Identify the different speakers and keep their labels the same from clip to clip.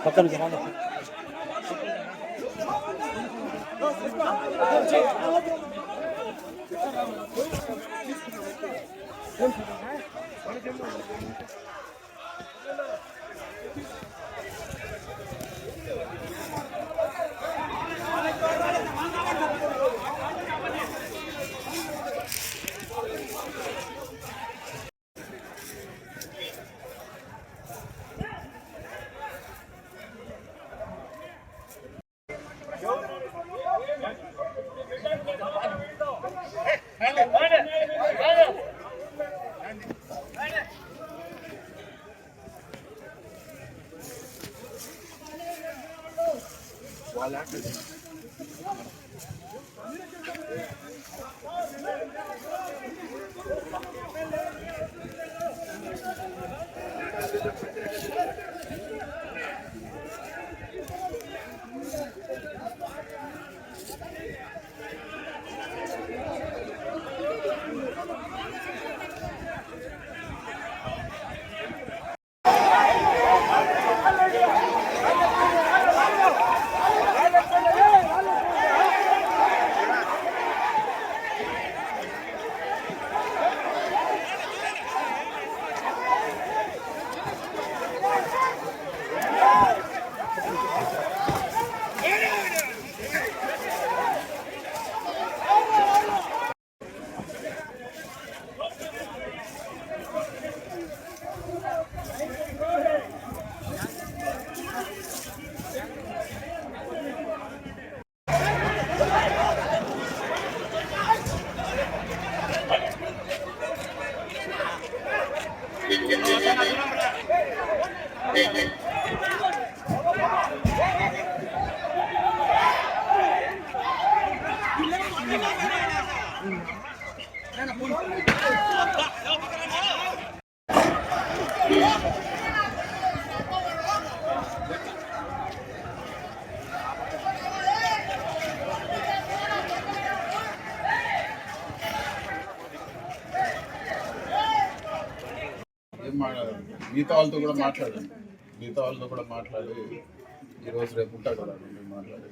Speaker 1: పక్కన జనాలు
Speaker 2: మిగతా వాళ్ళతో కూడా మాట్లాడి ఈరోజు రేపు ఉంటా కదా మాట్లాడి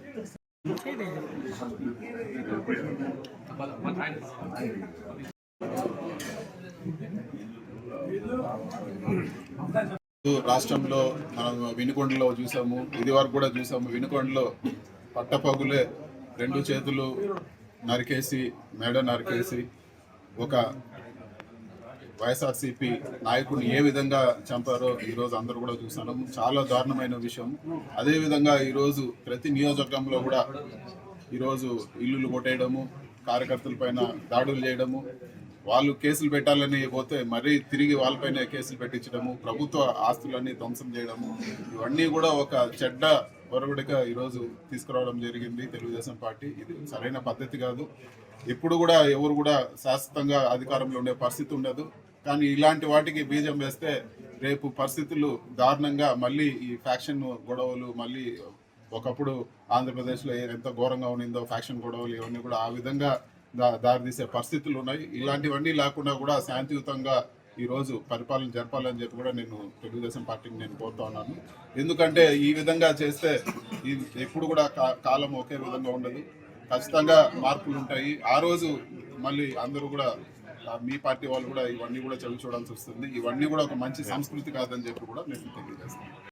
Speaker 2: రాష్ట్రంలో మనం వినుకొండలో చూసాము, ఇది వరకు కూడా చూసాము. వినుకొండలో పట్టపగులే 2 చేతులు నరికేసి మెడ నరికేసి ఒక వైఎస్ఆర్సీపీ నాయకుడిని ఏ విధంగా చంపారో ఈరోజు అందరూ కూడా చూసాము. చాలా దారుణమైన విషయం. అదేవిధంగా ఈరోజు ప్రతి నియోజకవర్గంలో కూడా ఈరోజు ఇల్లులు కొట్టేయడము, కార్యకర్తల పైన దాడులు చేయడము, వాళ్ళు కేసులు పెట్టాలని పోతే మరీ తిరిగి వాళ్ళపైన కేసులు పెట్టించడము, ప్రభుత్వ ఆస్తులన్నీ ధ్వంసం చేయడము, ఇవన్నీ కూడా ఒక చెడ్డ ఒరవడిగా ఈరోజు తీసుకురావడం జరిగింది తెలుగుదేశం పార్టీ. ఇది సరైన పద్ధతి కాదు. ఎప్పుడు కూడా ఎవరు కూడా శాశ్వతంగా అధికారంలో ఉండే పరిస్థితి ఉండదు. కానీ ఇలాంటి వాటికి బీజం వేస్తే రేపు పరిస్థితులు దారుణంగా మళ్ళీ ఈ ఫ్యాక్షన్ గొడవలు, మళ్ళీ ఒకప్పుడు ఆంధ్రప్రదేశ్లో ఎంత ఘోరంగా ఉన్నిందో ఫ్యాక్షన్ గొడవలు, ఇవన్నీ కూడా ఆ విధంగా దారితీసే పరిస్థితులు ఉన్నాయి. ఇలాంటివన్నీ లేకుండా కూడా శాంతియుతంగా ఈరోజు పరిపాలన జరపాలని చెప్పి కూడా నేను తెలుగుదేశం పార్టీని నేను కోరుతా ఉన్నాను. ఎందుకంటే ఈ విధంగా చేస్తే ఎప్పుడు కూడా కాలం ఒకే విధంగా ఉండదు. ఖచ్చితంగా మార్పులు ఉంటాయి. ఆ రోజు మళ్ళీ అందరూ కూడా మీ పార్టీ వాళ్ళు కూడా ఇవన్నీ కూడా చవి చూడాల్సి వస్తుంది. ఇవన్నీ కూడా ఒక మంచి సంస్కృతి కాదని చెప్పి కూడా నేను తెలియజేస్తాను.